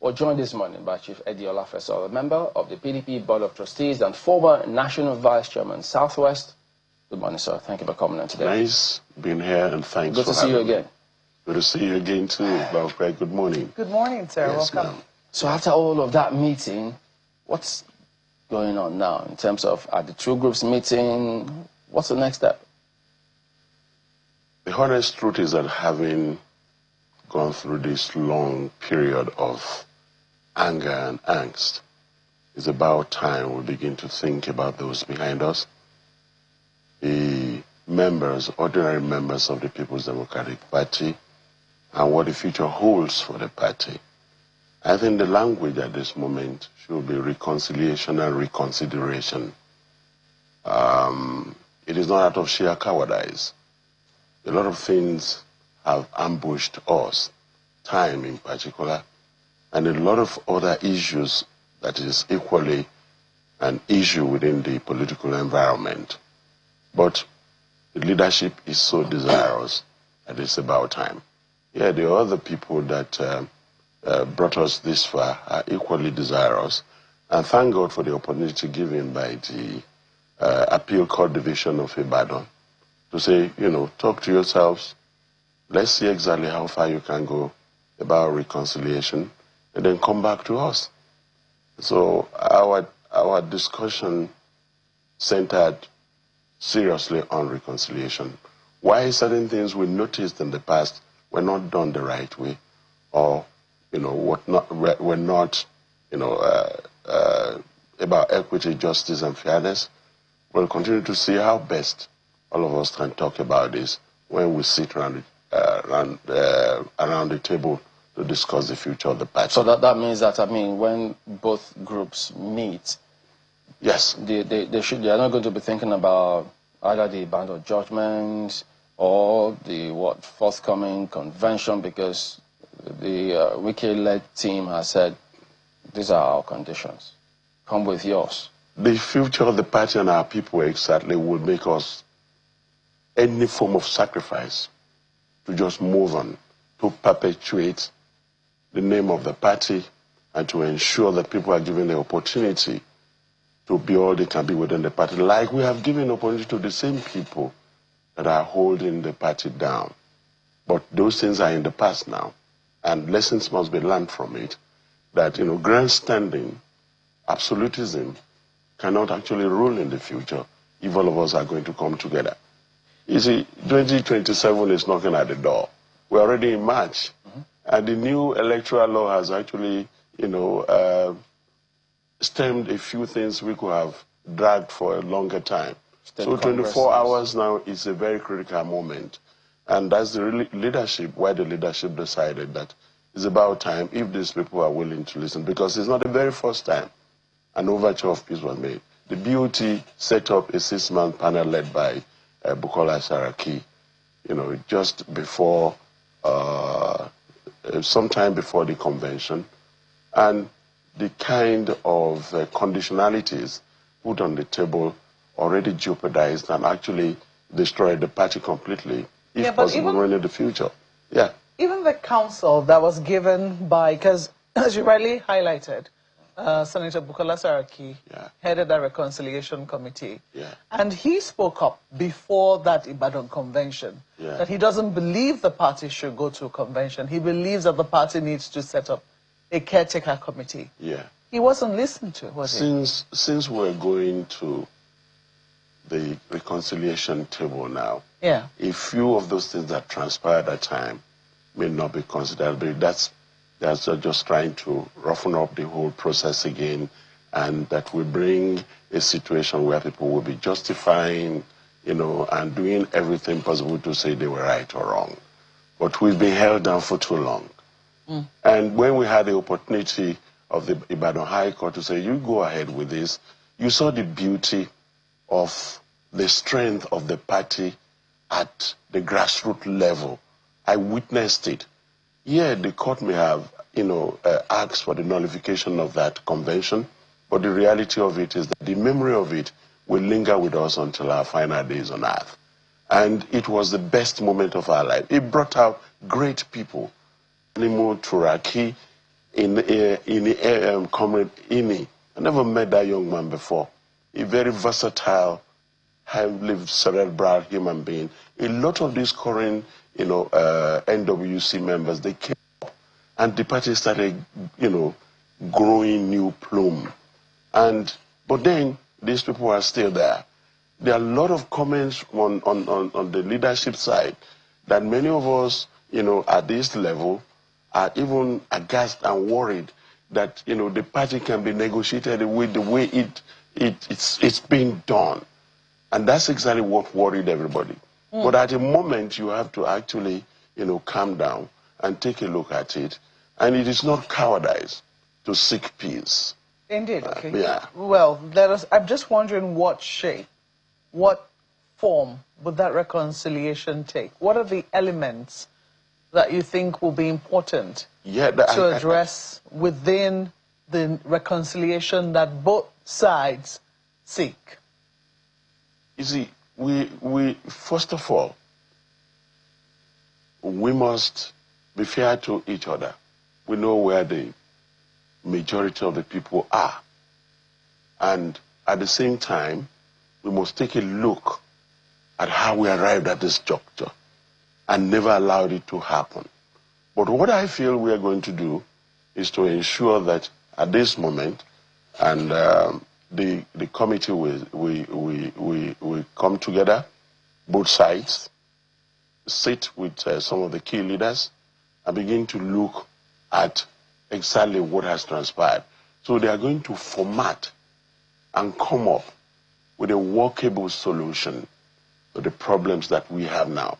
We're joined this morning by Chief Eddie Olafeso, a member of the PDP Board of Trustees and former National Vice Chairman, Southwest. Good morning, sir. Thank you for coming on today. Nice being here, and thanks Good for to see you having me. again. Good to see you again, too. Well, good morning. Good morning, sir. Yes, welcome. So after all of that meeting, what's going on now in terms of are the two groups meeting? What's the next step? The honest truth is that having gone through this long period of anger and angst, it's about time we begin to think about those behind us. The members, ordinary members of the People's Democratic Party, and what the future holds for the party. I think the language at this moment should be reconciliation and reconsideration. It is not out of sheer cowardice. A lot of things have ambushed us, time in particular, and a lot of other issues that is equally an issue within the political environment. But the leadership is so desirous that it's about time. Yeah, the other people that brought us this far are equally desirous, and thank God for the opportunity given by the Appeal Court Division of Ibadan to say, you know, talk to yourselves, let's see exactly how far you can go about reconciliation, and then come back to us. So our discussion centered seriously on reconciliation. Why certain things we noticed in the past were not done the right way, or were not about equity, justice, and fairness. We'll continue to see how best all of us can talk about this when we sit around the table to discuss the future of the party. So that means that, when both groups meet, yes, they are not going to be thinking about either the abandoned judgment or the forthcoming convention, because the Wiki-led team has said these are our conditions. Come with yours. The future of the party and our people exactly will make us any form of sacrifice to just move on, to perpetuate the name of the party, and to ensure that people are given the opportunity to be all they can be within the party, like we have given opportunity to the same people that are holding the party down. But those things are in the past now, and lessons must be learned from it, that, grandstanding, absolutism cannot actually rule in the future if all of us are going to come together. You see, 2027 is knocking at the door. We're already in March, and the new electoral law has actually, stemmed a few things we could have dragged for a longer time. So 24 hours now is a very critical moment. And that's the leadership, why the leadership decided that it's about time if these people are willing to listen, because it's not the very first time an overture of peace was made. The BOT set up a 6-man panel led by Bukola Saraki, just before, sometime before the convention. And the kind of conditionalities put on the table already jeopardized and actually destroyed the party completely, if possible, in the future. Yeah. Even the counsel that was given by, because as you rightly highlighted, Senator Bukola Saraki headed a reconciliation committee. And he spoke up before that Ibadan convention that he doesn't believe the party should go to a convention. He believes that the party needs to set up a caretaker committee. He wasn't listened to, was he? Since we're going to the reconciliation table now, a few of those things that transpired at that time may not be considered, but that's just trying to roughen up the whole process again, and that will bring a situation where people will be justifying, and doing everything possible to say they were right or wrong. But we've been held down for too long. And when we had the opportunity of the Ibadan High Court to say, you go ahead with this, you saw the beauty of the strength of the party at the grassroots level. I witnessed it. Yeah, the court may have, asked for the nullification of that convention, but the reality of it is that the memory of it will linger with us until our final days on earth. And it was the best moment of our life. It brought out great people. Nimo Turaki, in Comrade Ini. I never met that young man before. A very versatile, highly cerebral human being. A lot of these current, NWC members, they came up and the party started, growing new plume. But then these people are still there. There are a lot of comments on the leadership side that many of us, at this level, are even aghast and worried that, the party can be negotiated with the way it's being done. And that's exactly what worried everybody. But at the moment, you have to actually, calm down and take a look at it. And it is not cowardice to seek peace. Indeed, okay. Yeah. Well, I'm just wondering what shape, what form would that reconciliation take? What are the elements that you think will be important to address within the reconciliation that both sides seek? You see, we first of all, we must be fair to each other. We know where the majority of the people are. And at the same time, we must take a look at how we arrived at this juncture and never allowed it to happen. But what I feel we are going to do is to ensure that at this moment, and the committee will come together, both sides, sit with some of the key leaders, and begin to look at exactly what has transpired. So they are going to format and come up with a workable solution to the problems that we have now.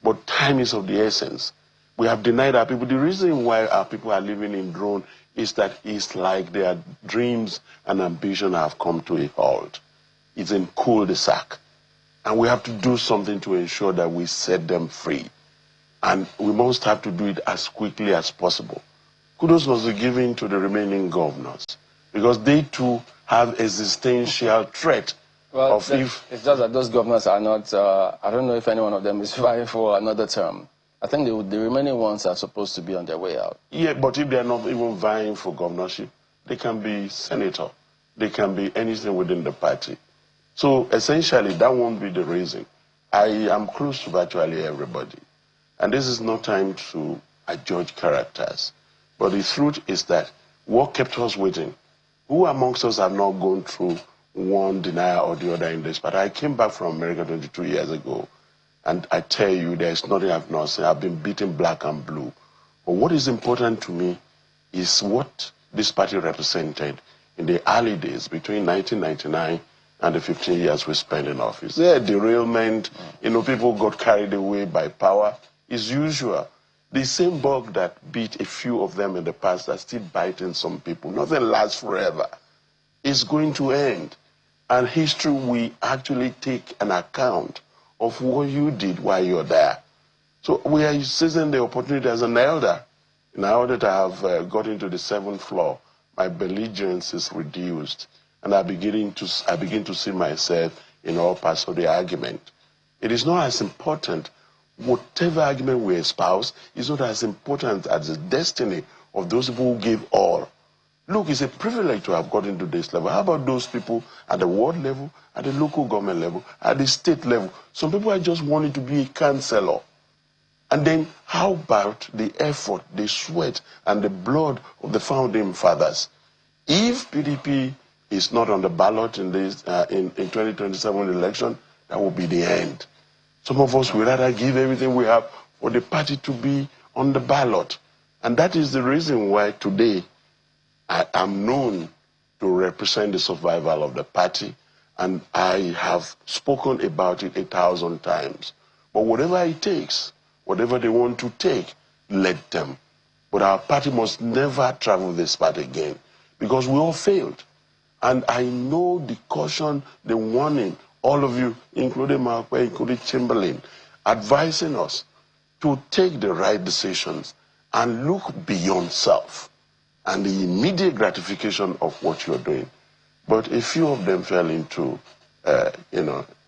But time is of the essence. We have denied our people. The reason why our people are living in drone is that it's like their dreams and ambition have come to a halt. It's in cul-de-sac. And we have to do something to ensure that we set them free. And we must have to do it as quickly as possible. Kudos must be given to the remaining governors, because they too have existential threat. Well, it's just that those governors are not, I don't know if any one of them is vying for another term. I think the remaining ones are supposed to be on their way out. Yeah, but if they're not even vying for governorship, they can be senator. They can be anything within the party. So essentially, that won't be the reason. I am close to virtually everybody. And this is not time to judge characters. But the truth is that what kept us waiting, who amongst us have not gone through one denial or the other in this? But I came back from America 22 years ago, and I tell you, there's nothing I've not seen. I've been beaten black and blue. But what is important to me is what this party represented in the early days between 1999 and the 15 years we spent in office. There, derailment, people got carried away by power. It's usual. The same bug that beat a few of them in the past are still biting some people. Nothing lasts forever. It's going to end. And history will actually take an account of what you did while you're there. So we are seizing the opportunity as an elder. Now that I have got into the 7th floor, my belligerence is reduced, and I begin to see myself in all parts of the argument. It is not as important. Whatever argument we espouse is not as important as the destiny of those people who gave all. Look, it's a privilege to have gotten to this level. How about those people at the ward level, at the local government level, at the state level? Some people are just wanting to be a councillor. And then how about the effort, the sweat, and the blood of the founding fathers? If PDP is not on the ballot in this in 2027 election, that will be the end. Some of us would rather give everything we have for the party to be on the ballot. And that is the reason why today I am known to represent the survival of the party, and I have spoken about it 1,000 times. But whatever it takes, whatever they want to take, let them. But our party must never travel this path again, because we all failed. And I know the caution, the warning, all of you, including Mark, including Chamberlain, advising us to take the right decisions and look beyond self and the immediate gratification of what you're doing. But a few of them fell into,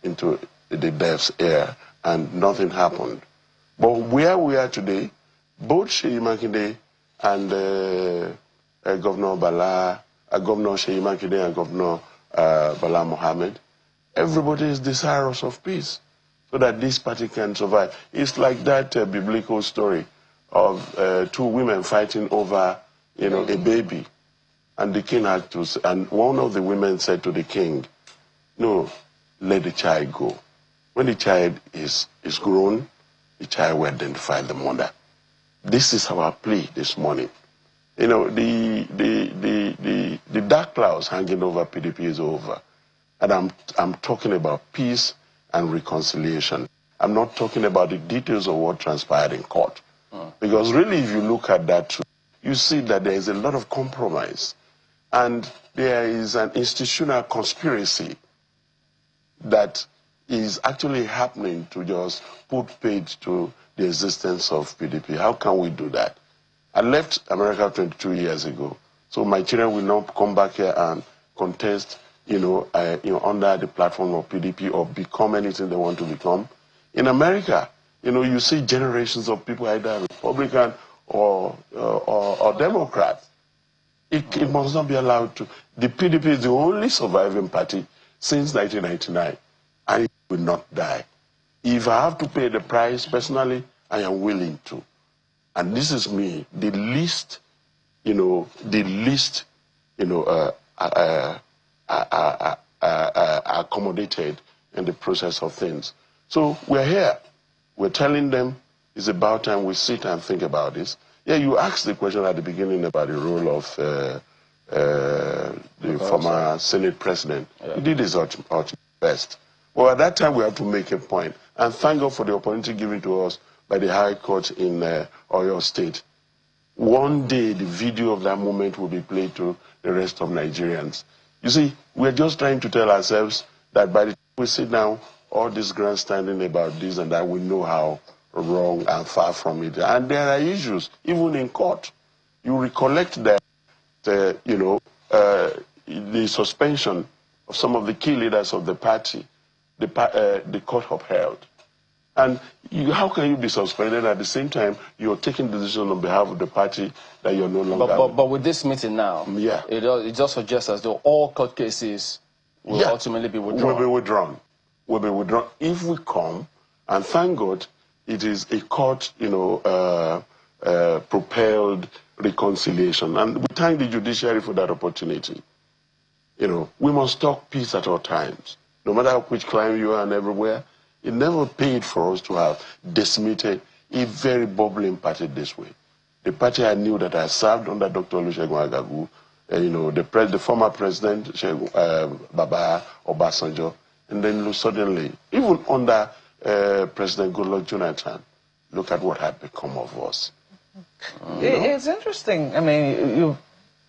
into the deaf's ear, and nothing happened. But where we are today, both Sheyi Makinde and Governor Bala, Governor Sheyi Makinde and Governor Bala Mohammed, everybody is desirous of peace so that this party can survive. It's like that biblical story of two women fighting over, a baby. And the king had to, and one of the women said to the king, no, let the child go. When the child is grown, the child will identify the mother. This is our plea this morning. The dark clouds hanging over PDP is over. And I'm talking about peace and reconciliation. I'm not talking about the details of what transpired in court. Because really, if you look at that, you see that there is a lot of compromise. And there is an institutional conspiracy that is actually happening to just put paid to the existence of PDP. How can we do that? I left America 22 years ago. So my children will not come back here and contest, under the platform of PDP or become anything they want to become. In America, you see generations of people either Republican or Democrat. It must not be allowed to. The PDP is the only surviving party since 1999, and it will not die. If I have to pay the price personally, I am willing to. And this is me, the least accommodated in the process of things. So we're here. We're telling them it's about time we sit and think about this. Yeah, you asked the question at the beginning about the role of the former Senate president. Yeah. He did his utmost best. Well, at that time, we had to make a point. And thank God for the opportunity given to us by the High Court in Oyo State. One day, the video of that moment will be played to the rest of Nigerians. You see, we're just trying to tell ourselves that by the time we sit down, all this grandstanding about this and that, we know how wrong and far from it. And there are issues, even in court. You recollect that, the suspension of some of the key leaders of the party, the court upheld. And how can you be suspended at the same time you're taking decisions on behalf of the party that you're no longer... But with this meeting now, yeah, it just suggests as though all court cases will ultimately be withdrawn. Will be withdrawn if we come, and thank God, it is a court, propelled reconciliation. And we thank the judiciary for that opportunity. We must talk peace at all times. No matter which clime you are and everywhere, it never paid for us to have decimated a very bubbling party this way. The party I knew that I served under Dr. Olusegun Agagu, the former president, Baba Obasanjo, and then suddenly, even under President Goodluck Jonathan, look at what had become of us. It's interesting. I mean,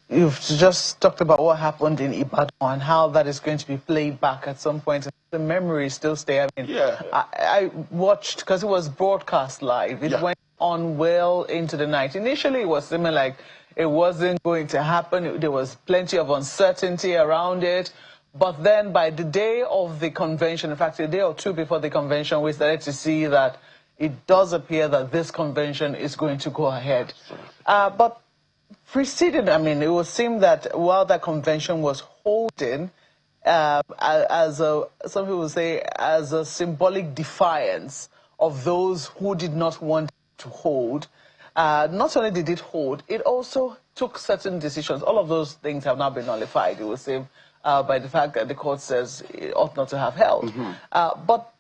you've just talked about what happened in Ibadan and how that is going to be played back at some point. The memories still stay. I mean, I watched, because it was broadcast live. It went on well into the night. Initially, it was seeming like it wasn't going to happen. There was plenty of uncertainty around it. But then by the day of the convention, in fact, a day or two before the convention, we started to see that it does appear that this convention is going to go ahead. But preceded, I mean, it would seem that while that convention was holding, some people say, as a symbolic defiance of those who did not want to hold, not only did it hold, it also took certain decisions. All of those things have now been nullified, it would seem, by the fact that the court says it ought not to have held. But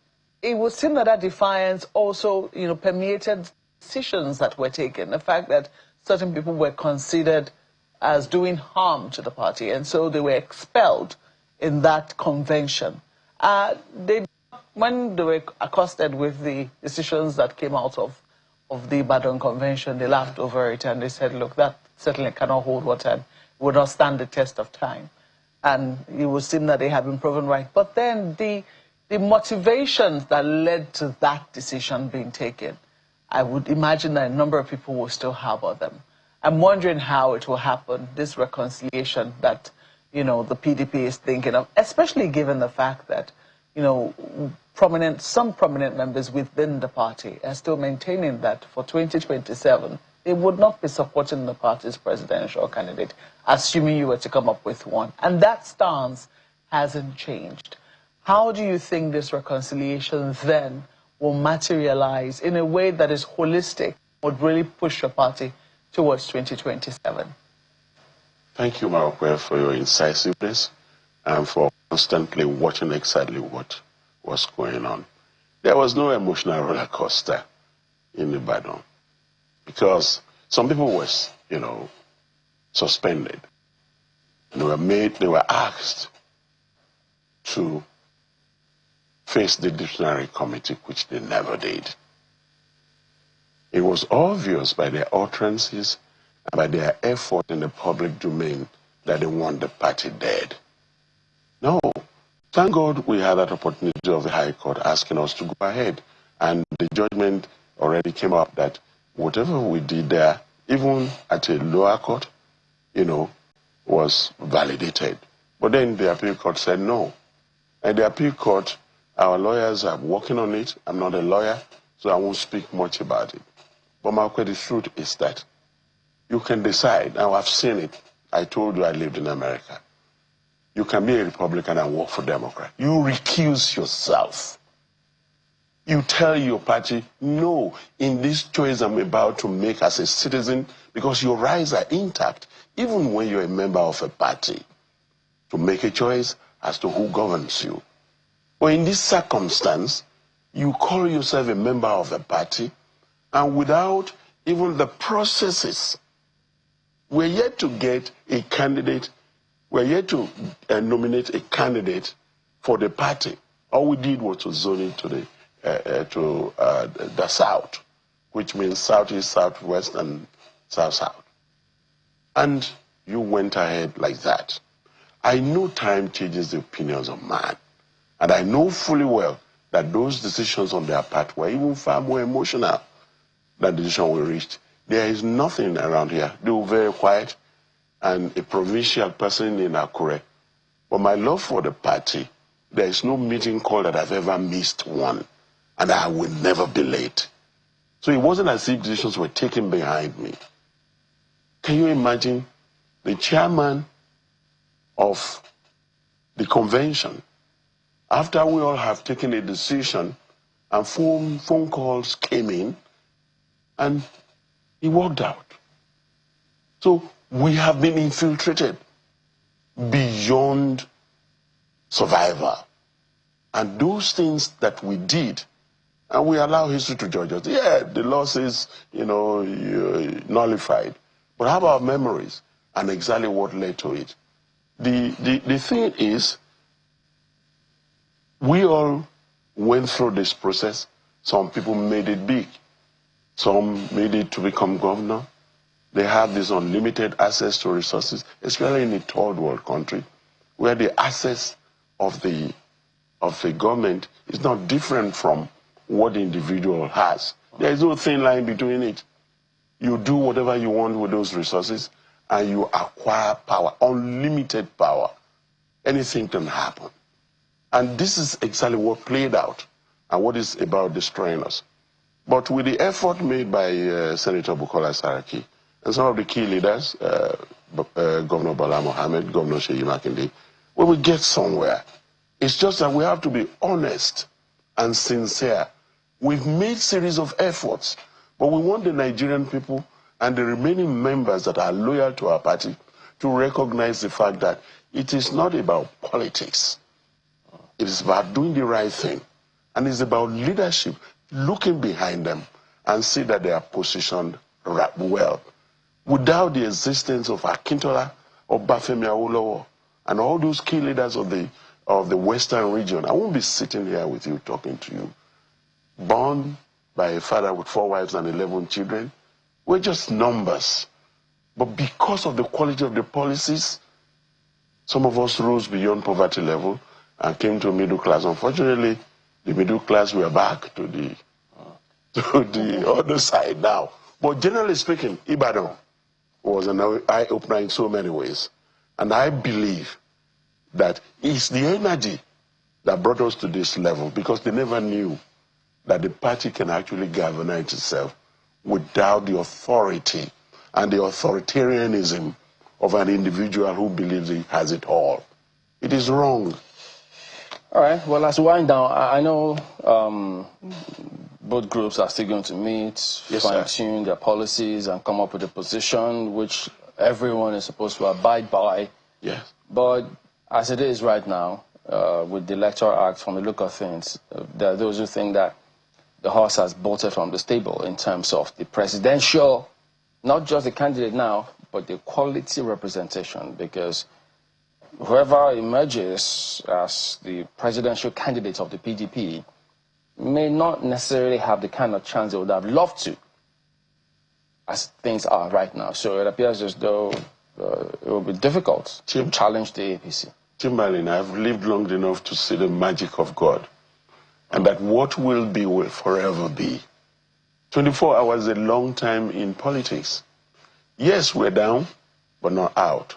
it would seem that that defiance also, permeated decisions that were taken. The fact that certain people were considered as doing harm to the party, and so they were expelled in that convention. When they were accosted with the decisions that came out of the Ibadan Convention, they laughed over it and they said, look, that certainly cannot hold water and would not stand the test of time. And it would seem that they have been proven right. But then the motivations that led to that decision being taken, I would imagine that a number of people will still harbor them. I'm wondering how it will happen, this reconciliation that, the PDP is thinking of, especially given the fact that, some prominent members within the party are still maintaining that for 2027, they would not be supporting the party's presidential candidate, assuming you were to come up with one. And that stance hasn't changed. How do you think this reconciliation then will materialize in a way that is holistic, would really push your party towards 2027? Thank you, Marokwe, for your incisiveness and for constantly watching exactly what was going on. There was no emotional roller coaster in Ibadan because some people were, suspended. And they were asked to face the disciplinary committee, which they never did. It was obvious by their utterances and by their effort in the public domain that they want the party dead. No. Thank God we had that opportunity of the High Court asking us to go ahead. And the judgment already came up that whatever we did there, even at a lower court, was validated. But then the appeal court said no. And the appeal court, our lawyers are working on it. I'm not a lawyer, so I won't speak much about it. But Marco, the truth is that you can decide. Now, I've seen it. I told you I lived in America. You can be a Republican and work for Democrat. You recuse yourself. You tell your party, no, in this choice I'm about to make as a citizen, because your rights are intact, even when you're a member of a party, to make a choice as to who governs you. But in this circumstance, you call yourself a member of a party, and without even the processes, we're yet to get a candidate, we're yet to nominate a candidate for the party. All we did was to zone it to the South, which means Southeast, Southwest, and South-South. And you went ahead like that. I know time changes the opinions of man. And I know fully well that those decisions on their part were even far more emotional than the decision we reached. There is nothing around here. They were very quiet, and a provincial person in Akure. But my love for the party, there is no meeting call that I've ever missed one, and I will never be late. So it wasn't as if decisions were taken behind me. Can you imagine the chairman of the convention, after we all have taken a decision and phone calls came in, and he walked out. So we have been infiltrated beyond survival. And those things that we did, and we allow history to judge us. Yeah, the law says, nullified. But how about memories and exactly what led to it? The thing is, we all went through this process. Some people made it big. Some made it to become governor. They have this unlimited access to resources, especially in a third world country, where the access of the government is not different from what the individual has. There is no thin line between it. You do whatever you want with those resources, and you acquire power, unlimited power. Anything can happen. And this is exactly what played out and what is about destroying us. But with the effort made by Senator Bukola Saraki and some of the key leaders, Governor Bala Mohammed, Governor Sheyi Makinde, we will get somewhere. It's just that we have to be honest and sincere. We've made series of efforts, but we want the Nigerian people and the remaining members that are loyal to our party to recognize the fact that it is not about politics. It is about doing the right thing. And it's about leadership, looking behind them and see that they are positioned well. Without the existence of Akintola or Bafemi Awolowo and all those key leaders of the Western region, I won't be sitting here with you talking to you. Born by a father with 4 wives and 11 children, we're just numbers. But because of the quality of the policies, some of us rose beyond poverty level and came to middle class. Unfortunately, the middle class, we are back to the other side now. But generally speaking, Ibadan was an eye-opener in so many ways. And I believe that it's the energy that brought us to this level, because they never knew that the party can actually galvanize itself without the authority and the authoritarianism of an individual who believes he has it all. It is wrong. All right, well, as we wind down, I know both groups are still going to meet, fine-tune their policies and come up with a position which everyone is supposed to abide by. Yes. But as it is right now, with the Electoral Act, from the look of things, there are those who think that the horse has bolted from the stable in terms of the presidential, not just the candidate now, but the quality representation, because whoever emerges as the presidential candidate of the PDP may not necessarily have the kind of chance they would have loved to, as things are right now. So it appears as though it will be difficult to challenge the APC. Timberlane, I've lived long enough to see the magic of God, and that what will be will forever be. 24 hours is a long time in politics. Yes, we're down, but not out.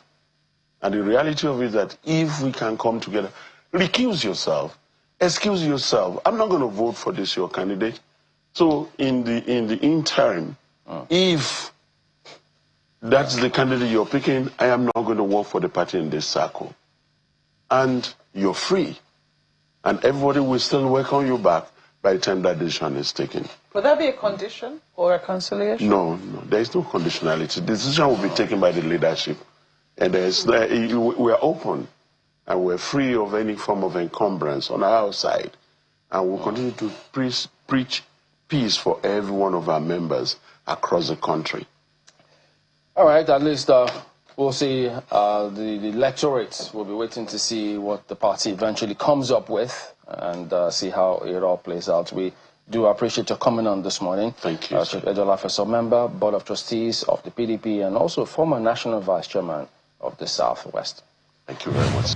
And the reality of it is that if we can come together, recuse yourself, excuse yourself. I'm not going to vote for this, your candidate. So in the interim, if that's the candidate you're picking, I am not going to work for the party in this circle. And you're free. And everybody will still welcome you back by the time that decision is taken. Would that be a condition for reconciliation? No, there is no conditionality. The decision will be taken by the leadership. And we're open and we're free of any form of encumbrance on our side. And we'll continue to preach peace for every one of our members across the country. All right, at least we'll see. The electorate will be waiting to see what the party eventually comes up with and see how it all plays out. We do appreciate your coming on this morning. Thank you. Chief Edola, member, Board of Trustees of the PDP, and also former National Vice Chairman of the Southwest. Thank you very much.